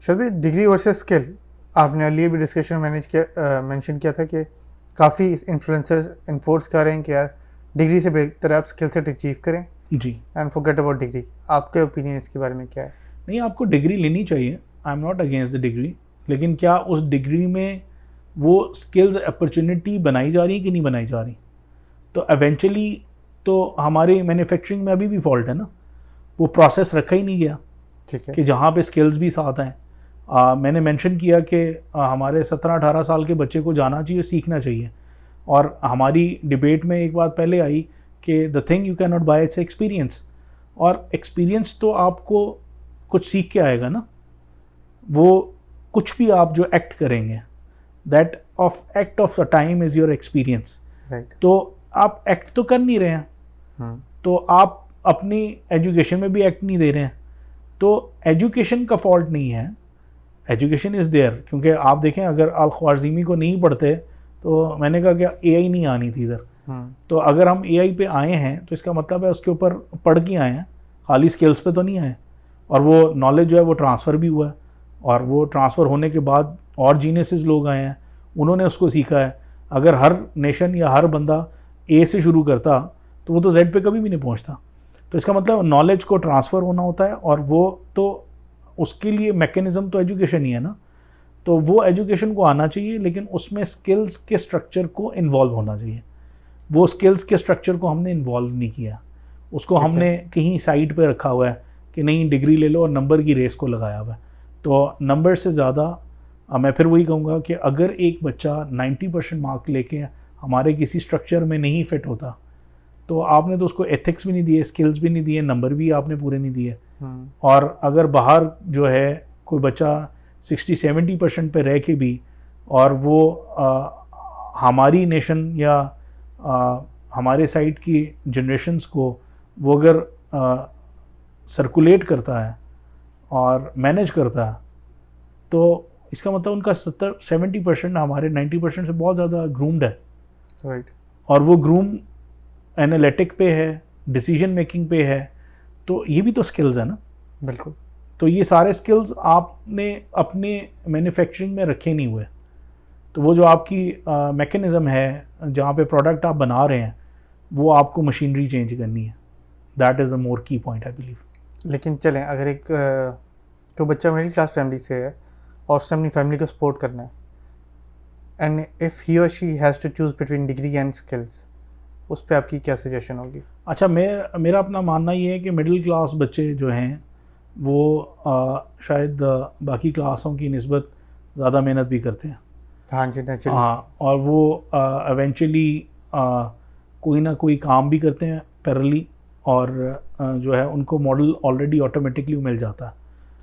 शायद भी degree versus skill, आपने अर्लियर भी डिस्कशन मेंशन किया था कि काफ़ी इन्फ्लुएंसर्स इन्फोर्स कर रहे हैं कि यार डिग्री से बेहतर आप स्किल सेट अचीव करें जी। And forget about degree. आपके ओपिनियन इसके बारे में क्या है? नहीं, आपको डिग्री लेनी चाहिए, I am not against the degree, लेकिन क्या उस डिग्री में वो स्किल्स अपॉर्चुनिटी बनाई जा रही है कि नहीं बनाई जा रही? तो एवेंचुअली तो हमारे मैन्युफैक्चरिंग में अभी भी फॉल्ट है ना, वो प्रोसेस रखा ही नहीं गया ठीक है। कि जहाँ पे स्किल्स भी साथ हैं। मैंने मेंशन किया कि हमारे 17-18 साल के बच्चे को जाना चाहिए, सीखना चाहिए। और हमारी डिबेट में एक बात पहले आई कि the thing you can not bye it's experience, और एक्सपीरियंस तो आपको कुछ सीख के आएगा ना, वो कुछ भी आप जो एक्ट करेंगे, that act of the time is your experience. Right. तो आप एक्ट तो कर नहीं रहे हैं, तो आप अपनी एजुकेशन में भी एक्ट नहीं दे रहे हैं, तो एजुकेशन का फॉल्ट नहीं है, एजुकेशन इज़ देयर। क्योंकि आप देखें, अगर आप ख्वारज़मी को नहीं पढ़ते तो मैंने कहा कि एआई नहीं आनी थी इधर। तो अगर हम एआई पे आए हैं तो इसका मतलब है उसके ऊपर पढ़ के आए हैं, खाली स्किल्स पे तो नहीं आए। और वो नॉलेज जो है वो ट्रांसफ़र भी हुआ है, और वो ट्रांसफ़र होने के बाद और जीनियसेस लोग आए हैं, उन्होंने उसको सीखा है। अगर हर नेशन या हर बंदा ए से शुरू करता तो वो तो जेड पे कभी भी नहीं पहुंचता। तो इसका मतलब नॉलेज को ट्रांसफ़र होना होता है, और वो तो उसके लिए मैकेनिज़्म तो एजुकेशन ही है ना। तो वो एजुकेशन को आना चाहिए, लेकिन उसमें स्किल्स के स्ट्रक्चर को इन्वॉल्व होना चाहिए। वो स्किल्स के स्ट्रक्चर को हमने इन्वॉल्व नहीं किया, उसको हमने कहीं साइड पे रखा हुआ है कि नहीं डिग्री ले लो और नंबर की रेस को लगाया हुआ है। तो नंबर से ज़्यादा मैं फिर वही कहूँगा कि अगर एक बच्चा 90% मार्क लेके हमारे किसी स्ट्रक्चर में नहीं फिट होता, तो आपने तो उसको एथिक्स भी नहीं दिए, स्किल्स भी नहीं दिए, नंबर भी आपने पूरे नहीं दिए। और अगर बाहर जो है कोई बच्चा 60-70% पे रह के भी, और वो हमारी नेशन या हमारे साइड की जनरेशन्स को वो अगर सर्कुलेट करता है और मैनेज करता है, तो इसका मतलब उनका 70% हमारे 90% से बहुत ज़्यादा ग्रूम्ड है। राइट। और वो ग्रूम एनालिटिक पे है, डिसीजन मेकिंग पे है, तो ये भी तो स्किल्स है ना। बिल्कुल। तो ये सारे स्किल्स आपने अपने मैन्युफैक्चरिंग में रखे नहीं हुए। तो वो जो आपकी मैकेनिज़्म है जहाँ पे प्रोडक्ट आप बना रहे हैं, वो आपको मशीनरी चेंज करनी है। दैट इज़ अ मोर की पॉइंट आई बिलीव। लेकिन चलें, अगर एक तो बच्चा मिडिल क्लास फैमिली से है और उसने अपनी फैमिली को सपोर्ट करना है, एंड इफ़ ही और she has to choose between degree and skills, उस पर आपकी क्या सजेशन होगी? अच्छा, मेरा अपना मानना ये है कि मिडिल क्लास बच्चे जो हैं वो शायद बाकी क्लासों की निस्बत ज़्यादा मेहनत भी करते हैं। हाँ जी, नेचुरली। हाँ, और वो एवेंचुअली कोई ना कोई काम भी करते हैं पैरेलली, और जो है उनको मॉडल ऑलरेडी ऑटोमेटिकली मिल जाता है।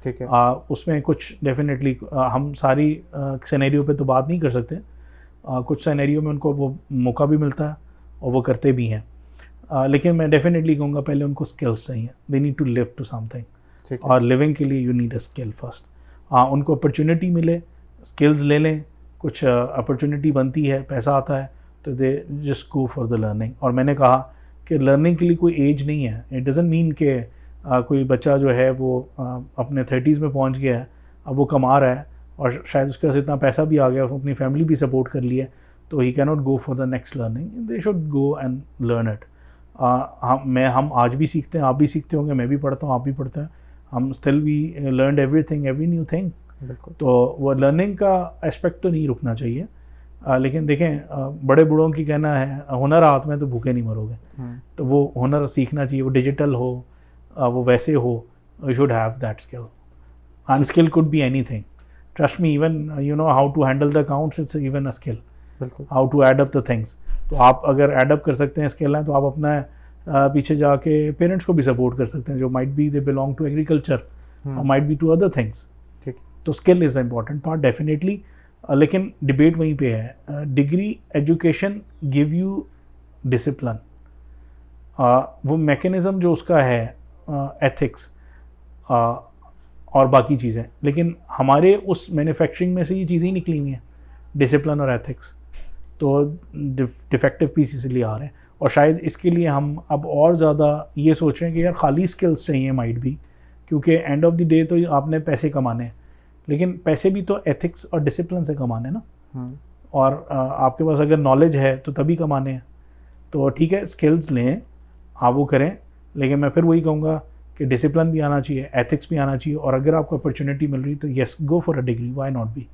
ठीक है। उसमें कुछ डेफिनेटली हम सारी सिनेरियो पे तो बात नहीं कर सकते, कुछ सिनेरियो में उनको वो मौका भी मिलता है और वो करते भी हैं। लेकिन मैं डेफिनेटली कहूँगा पहले उनको स्किल्स चाहिए, they need to live to something, और लिविंग के लिए you need a skill first. उनको अपॉर्चुनिटी मिले, स्किल्स ले लें, कुछ अपॉर्चुनिटी बनती है, पैसा आता है, तो they just go for the learning. और मैंने कहा कि लर्निंग के लिए कोई एज नहीं है। इट डजंट मीन कि कोई बच्चा जो है वो अपने 30s में पहुंच गया है, अब वो कमा रहा है और शायद उसके पास इतना पैसा भी आ गया, अपनी फैमिली भी सपोर्ट कर ली है, तो he can not go for the next learning. They should go and learn it. हम आज भी सीखते हैं, आप भी सीखते होंगे, मैं भी पढ़ता हूँ, आप भी पढ़ते हैं, हम still we learn everything, every new thing. तो वो लर्निंग का एस्पेक्ट तो नहीं रुकना चाहिए। लेकिन देखें, बड़े बूढ़ों की कहना है हुनर हाथ में तो भूखे नहीं मरोगे। तो वो हुनर सीखना चाहिए, वो डिजिटल हो, वो वैसे हो, you should have that skill. And skill could be anything, trust me, even you know how to handle the accounts, it's even a skill, how to add up the things. तो आप अगर add up कर सकते हैं skill हैं, तो आप अपना पीछे जाके पेरेंट्स को भी सपोर्ट कर सकते हैं जो might be they belong to agriculture और might be to other things. ठीक। तो skill is the important part definitely. लेकिन डिबेट वहीं पे है, degree education give you discipline, वो मैकेनिज़्म जो उसका है, एथिक्स और बाकी चीज़ें, लेकिन हमारे उस मैन्युफैक्चरिंग में से ये चीज़ें ही निकली हुई हैं, डिसिप्लिन और एथिक्स। तो डिफेक्टिव पीस इसलिए आ रहे हैं, और शायद इसके लिए हम अब और ज़्यादा ये सोच रहे हैं कि यार खाली स्किल्स चाहिए, माइट भी, क्योंकि एंड ऑफ द डे तो आपने पैसे कमाने हैं, लेकिन पैसे भी तो एथिक्स और डिसिप्लिन से कमाने ना, हम्म, और आपके पास अगर नॉलेज है तो तभी कमाने हैं। तो ठीक है, स्किल्स लें, आप वो करें, लेकिन मैं फिर वही कहूँगा कि डिसिप्लिन भी आना चाहिए, एथिक्स भी आना चाहिए, और अगर आपको अपॉर्चुनिटी मिल रही तो yes, go for a degree, why not be.